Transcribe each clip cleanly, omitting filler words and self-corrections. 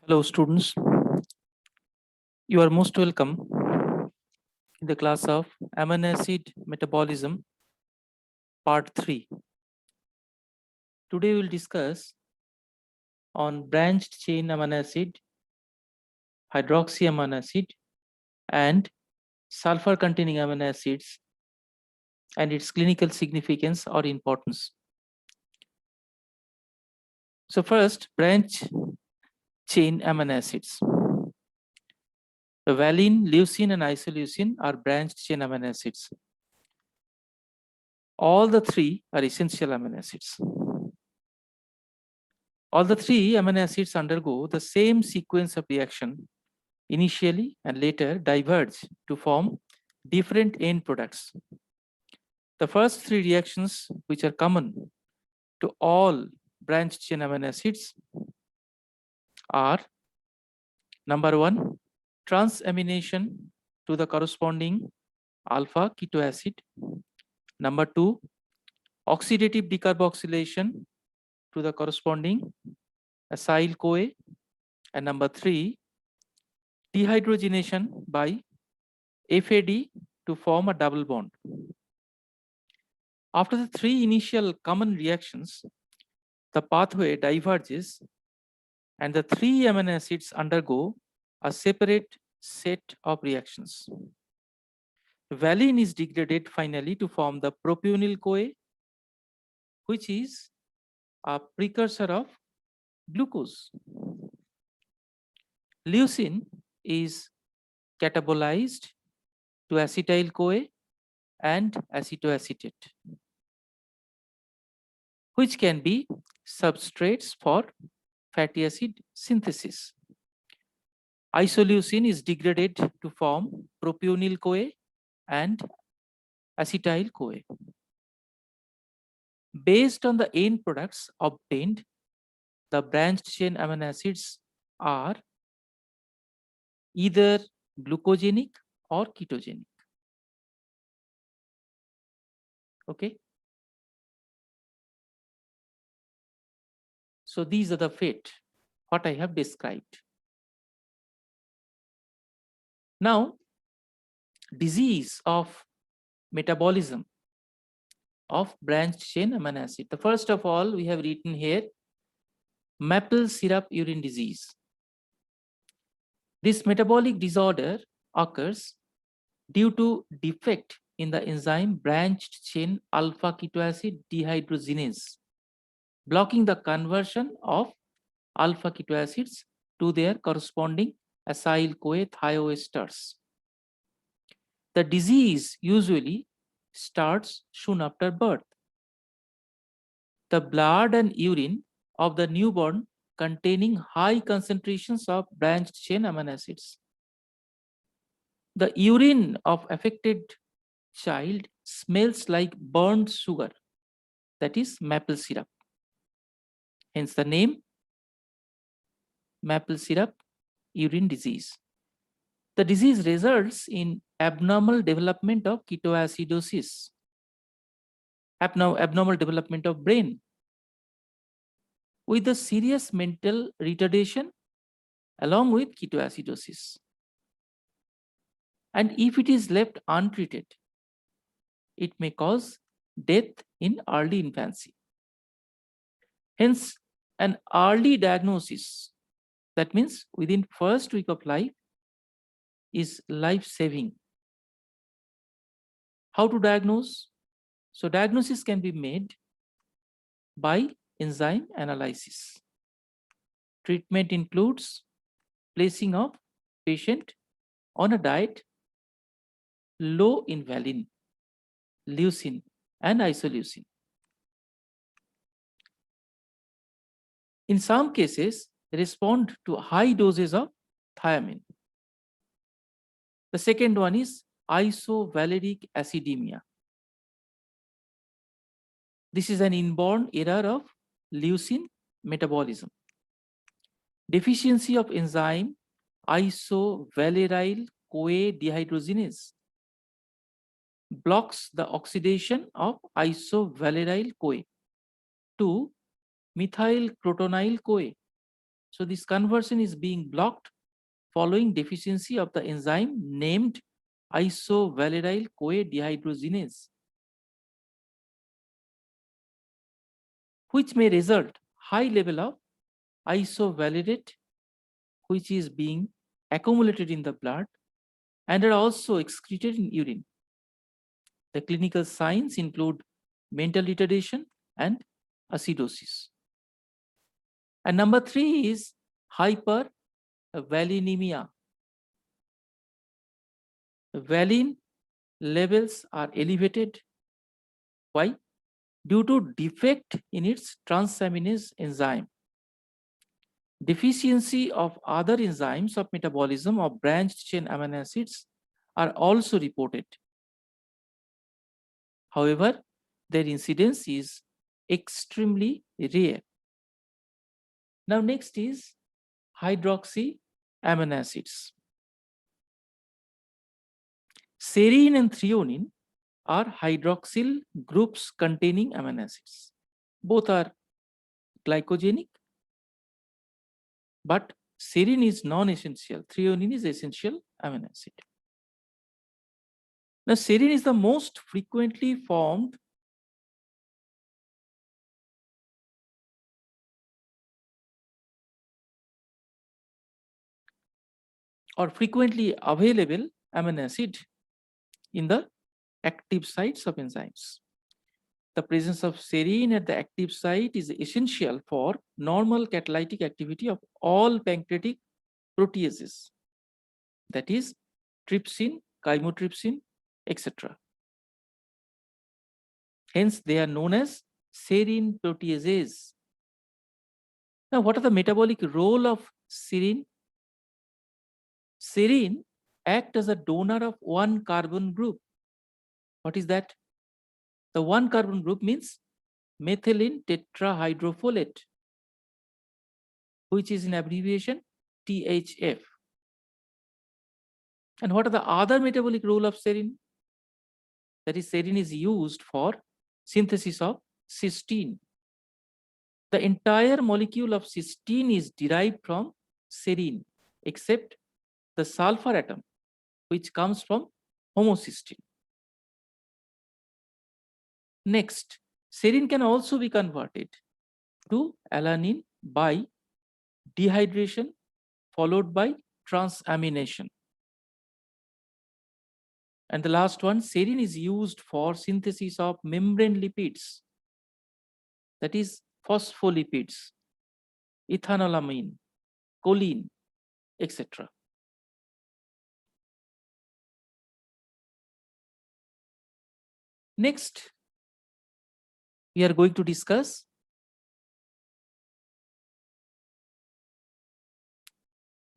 Hello, students. You are most welcome in the class of amino acid metabolism, part 3. Today, we will discuss on branched chain amino acid, hydroxy amino acid, and sulfur containing amino acids and its clinical significance or importance. So, first, branch chain amino acids. The valine, leucine, and isoleucine are branched chain amino acids. All the three are essential amino acids. All the three amino acids undergo the same sequence of reaction initially and later diverge to form different end products. The first three reactions, which are common to all branched chain amino acids, are number one, transamination to the corresponding alpha keto acid. Number two, oxidative decarboxylation to the corresponding acyl CoA. And number three, dehydrogenation by FAD to form a double bond. After the three initial common reactions, the pathway diverges and the three amino acids undergo a separate set of reactions. Valine is degraded finally to form the propionyl CoA, which is a precursor of glucose. Leucine is catabolized to acetyl CoA and acetoacetate, which can be substrates for fatty acid synthesis. Isoleucine is degraded to form propionyl CoA and acetyl CoA. Based on the end products obtained, the branched chain amino acids are either glucogenic or ketogenic. Okay. So these are the fate, what I have described. Now, disease of metabolism of branched chain amino acid. The first of all, we have written here maple syrup urine disease. This metabolic disorder occurs due to defect in the enzyme branched chain alpha keto acid dehydrogenase, blocking the conversion of alpha keto acids to their corresponding acyl CoA thioesters. The disease usually starts soon after birth. The blood and urine of the newborn containing high concentrations of branched chain amino acids. The urine of affected child smells like burned sugar, that is maple syrup. Hence the name maple syrup urine disease. The disease results in abnormal development of ketoacidosis, abnormal development of brain, with a serious mental retardation along with ketoacidosis. And if it is left untreated, it may cause death in early infancy. Hence, an early diagnosis, that means within first week of life, is life-saving. How to diagnose? So diagnosis can be made by enzyme analysis. Treatment includes placing of patient on a diet low in valine, leucine, and isoleucine. In some cases, respond to high doses of thiamine. The second one is isovaleric acidemia. This is an inborn error of leucine metabolism. Deficiency of enzyme isovaleryl CoA dehydrogenase blocks the oxidation of isovaleryl CoA to methyl crotonyl CoA So this conversion is being blocked following deficiency of the enzyme named isovaleryl-CoA dehydrogenase, which may result high level of isovalerate, which is being accumulated in the blood and are also excreted in urine. The clinical signs include mental retardation and acidosis. And number 3 is hypervalinemia. Valine levels are elevated. Why? Due to defect in its transaminase enzyme. Deficiency of other enzymes of metabolism of branched chain amino acids are also reported. However, their incidence is extremely rare. Now, next is hydroxy amino acids. Serine and threonine are hydroxyl groups containing amino acids. Both are glycogenic, but serine is non-essential, threonine is essential amino acid. Now, serine is the most frequently formed or frequently available amino acid in the active sites of enzymes. The presence of serine at the active site is essential for normal catalytic activity of all pancreatic proteases, that is trypsin, chymotrypsin, etc. Hence, they are known as serine proteases. Now, what are the metabolic role of serine? Serine acts as a donor of one carbon group. What is that? The one carbon group means methylene tetrahydrofolate, which is in abbreviation THF. And what are the other metabolic role of serine? That is, serine is used for synthesis of cysteine. The entire molecule of cysteine is derived from serine, except the sulfur atom, which comes from homocysteine. Next, serine can also be converted to alanine by dehydration followed by transamination. And the last one, serine is used for synthesis of membrane lipids, that is phospholipids, ethanolamine, choline, etc. Next, we are going to discuss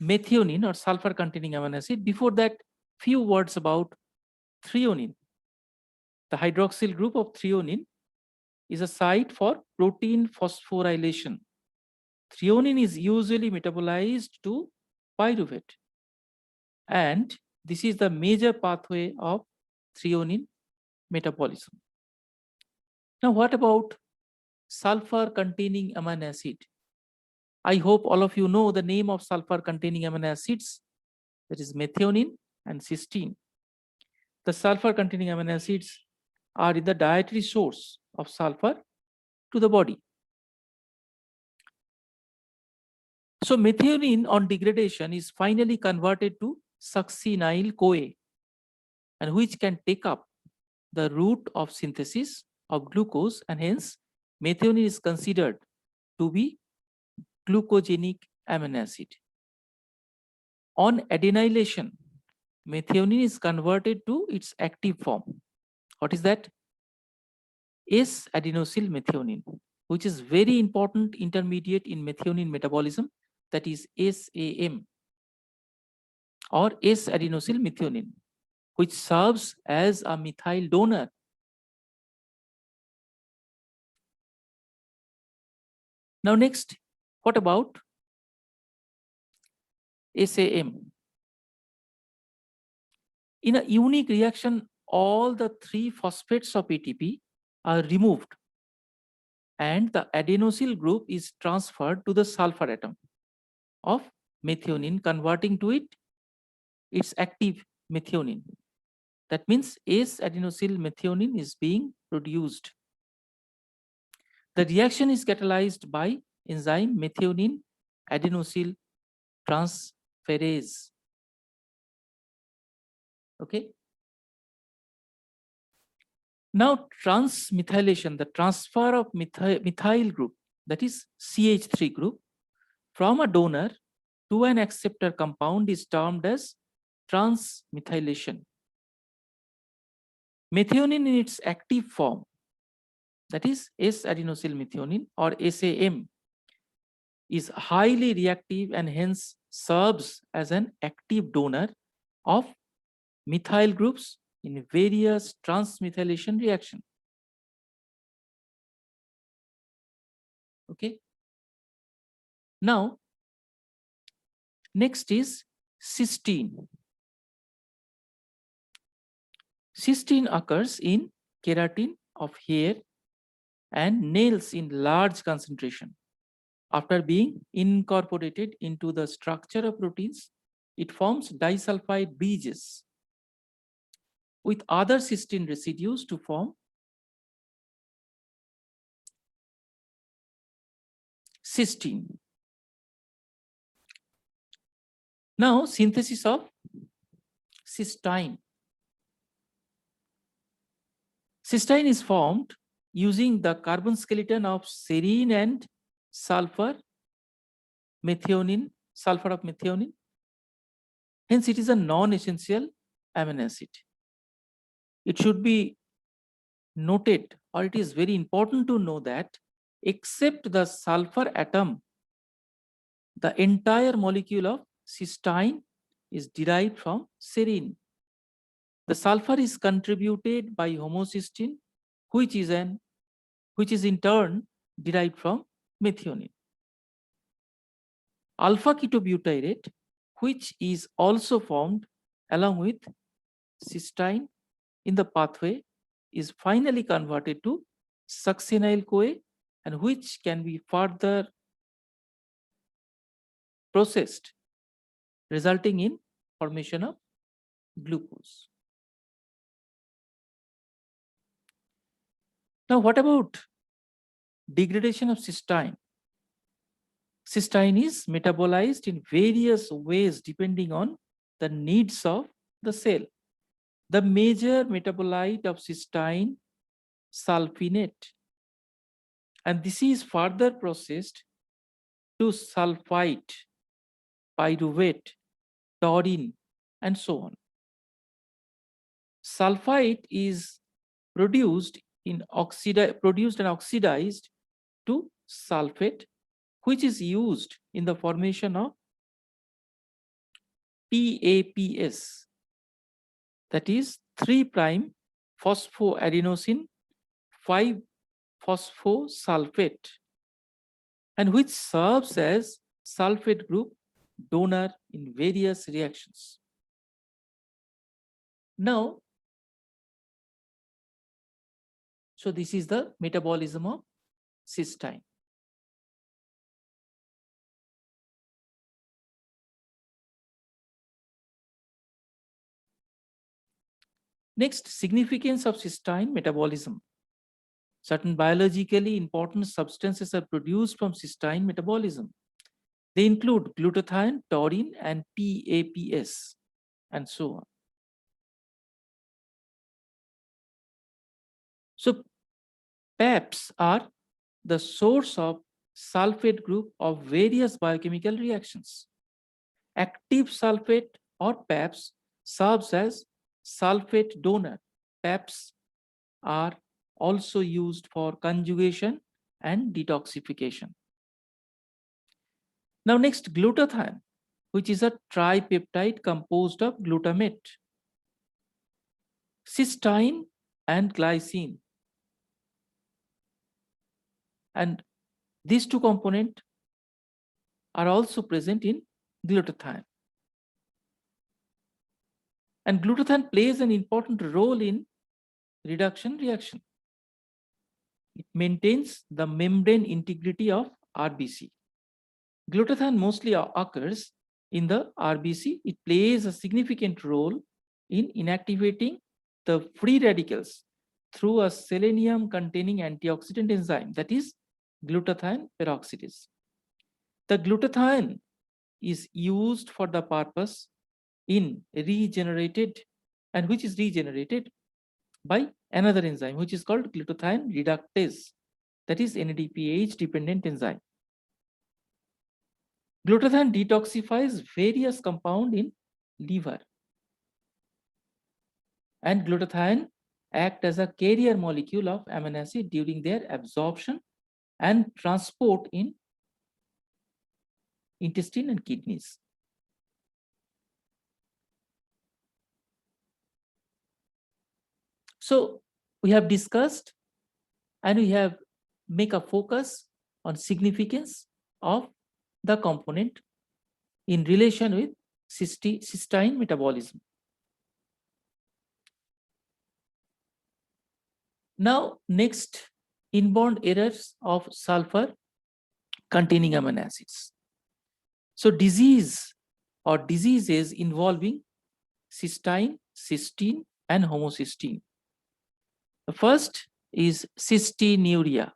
methionine or sulfur containing amino acid. Before that, few words about threonine. The hydroxyl group of threonine is a site for protein phosphorylation. Threonine is usually metabolized to pyruvate, and this is the major pathway of threonine metabolism. Now, what about sulfur containing amino acid? I hope all of you know the name of sulfur containing amino acids, that is methionine and cysteine. The sulfur containing amino acids are the dietary source of sulfur to the body. So methionine on degradation is finally converted to succinyl-CoA, and which can take up the route of synthesis of glucose, and hence methionine is considered to be glucogenic amino acid. On adenylation, methionine is converted to its active form. What is that? S-adenosyl methionine, which is very important intermediate in methionine metabolism, that is SAM, or S-adenosyl methionine, which serves as a methyl donor. Now next, what about SAM? In a unique reaction, all the 3 phosphates of ATP are removed and the adenosyl group is transferred to the sulfur atom. of methionine, converting to its active methionine. That means S-adenosyl methionine is being produced. The reaction is catalyzed by enzyme methionine adenosyl transferase. Okay. Now transmethylation, the transfer of methyl group, that is CH3 group, from a donor to an acceptor compound is termed as transmethylation. Methionine in its active form, that is S-adenosyl methionine or SAM, is highly reactive and hence serves as an active donor of methyl groups in various transmethylation reactions. Okay. Now, next is cysteine. Cysteine occurs in keratin of hair and nails in large concentration. After being incorporated into the structure of proteins, it forms disulfide bridges with other cysteine residues to form cysteine. Now, synthesis of cysteine. Cysteine is formed using the carbon skeleton of serine and sulfur of methionine. Hence, it is a non-essential amino acid. It should be noted, or it is very important to know that except the sulfur atom, the entire molecule of cysteine is derived from serine. The sulfur is contributed by homocysteine, which is in turn derived from methionine. Alpha ketobutyrate, which is also formed along with cysteine in the pathway, is finally converted to succinyl-CoA, and which can be further processed, resulting in formation of glucose. Now, what about degradation of cysteine? Cysteine is metabolized in various ways depending on the needs of the cell. The major metabolite of cysteine, sulfinate, and this is further processed to sulfite, pyruvate, taurine, and so on. Sulfite is produced and oxidized to sulfate, which is used in the formation of PAPS, that is 3' phosphoadenosine 5-phosphosulfate, and which serves as sulfate group donor in various reactions. Now, so this is the metabolism of cysteine. Next, significance of cysteine metabolism. Certain biologically important substances are produced from cysteine metabolism. They include glutathione, taurine, and PAPS, and so on. So, PAPs are the source of sulfate group of various biochemical reactions. Active sulfate or PAPs serves as sulfate donor. PAPs are also used for conjugation and detoxification. Now next, glutathione, which is a tripeptide composed of glutamate, cysteine, and glycine. And these two components are also present in glutathione. And glutathione plays an important role in reduction reaction. It maintains the membrane integrity of RBC. Glutathione mostly occurs in the RBC. It plays a significant role in inactivating the free radicals through a selenium-containing antioxidant enzyme, that is glutathione peroxidase. The glutathione is used for the purpose in regenerated, and which is regenerated by another enzyme, which is called glutathione reductase, that is NADPH dependent enzyme. Glutathione detoxifies various compounds in liver, and glutathione act as a carrier molecule of amino acid during their absorption and transport in intestine and kidneys. So we have discussed and we have make a focus on significance of the component in relation with cysteine metabolism. Now, next, inborn errors of sulfur containing amino acids. So disease or diseases involving cysteine, cysteine, and homocysteine. The first is cystinuria.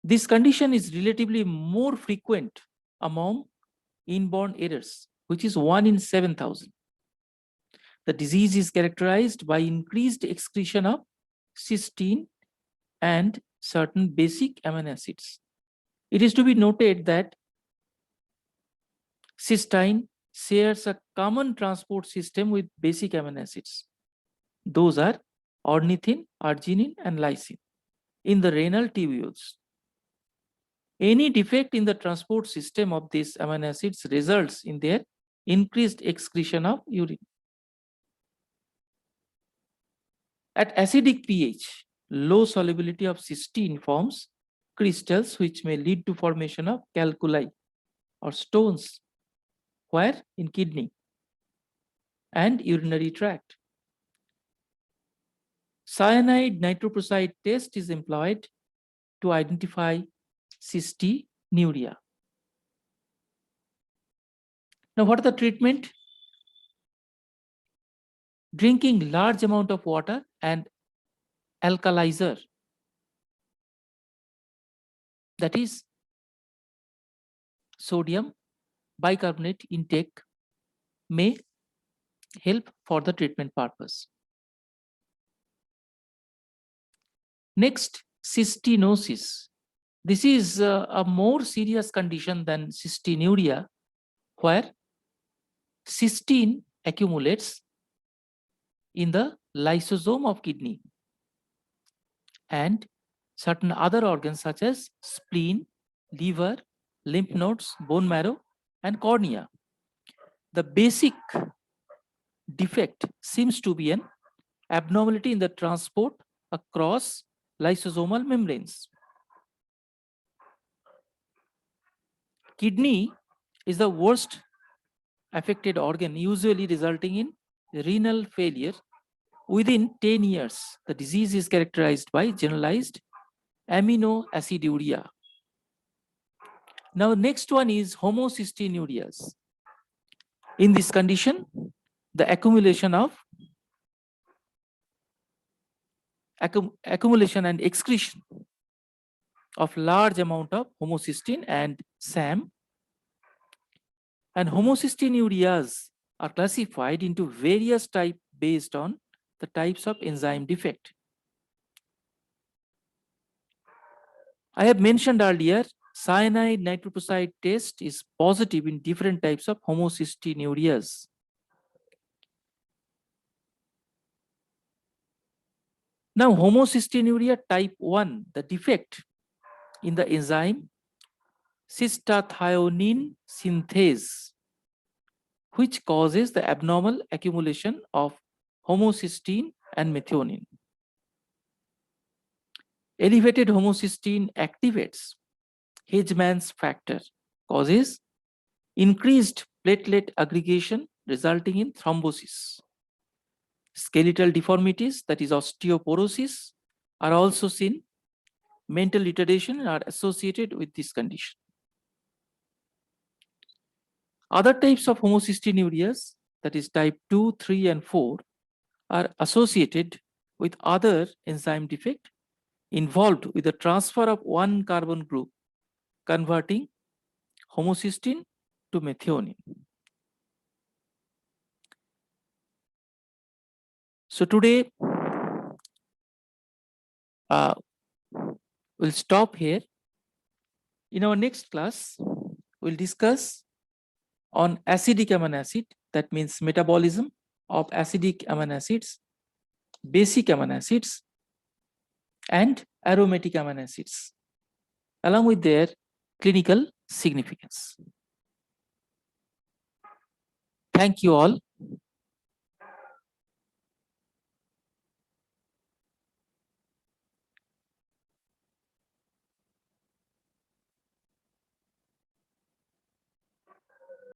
This condition is relatively more frequent among inborn errors, which is 1 in 7,000. The disease is characterized by increased excretion of cysteine and certain basic amino acids. It is to be noted that cysteine shares a common transport system with basic amino acids. Those are ornithine, arginine, and lysine in the renal tubules. Any defect in the transport system of these amino acids results in their increased excretion of urine. At acidic pH, low solubility of cysteine forms crystals which may lead to formation of calculi or stones, where in kidney and urinary tract. Cyanide nitroprusside test is employed to identify cystinuria. Now, what are the treatment? Drinking large amount of water and alkalizer, that is sodium bicarbonate intake, may help for the treatment purpose. Next, cystinosis. This is a more serious condition than cystinuria, where cysteine accumulates in the lysosome of kidney and certain other organs such as spleen, liver, lymph nodes, bone marrow, and cornea. The basic defect seems to be an abnormality in the transport across lysosomal membranes. Kidney is the worst affected organ, usually resulting in renal failure. Within 10 years, the disease is characterized by generalized amino aciduria. Now, next one is homocysteinurias. In this condition, the accumulation and excretion of large amount of homocysteine and SAM, and homocysteinurias are classified into various types based on the types of enzyme defect. I have mentioned earlier, cyanide nitroprusside test is positive in different types of homocysteinurias. Now, homocysteinuria type 1, the defect in the enzyme cystathionine synthase, which causes the abnormal accumulation of homocysteine and methionine. Elevated homocysteine activates Hedgeman's factor, causes increased platelet aggregation resulting in thrombosis. Skeletal deformities, that is osteoporosis, are also seen. mental retardation are associated with this condition. Other types of homocystinurias, that is type 2, 3, and 4, are associated with other enzyme defect involved with the transfer of one carbon group, converting homocysteine to methionine. So today, we'll stop here. In our next class, we'll discuss on acidic amino acid, that means metabolism of acidic amino acids, basic amino acids, and aromatic amino acids, along with their clinical significance. Thank you all.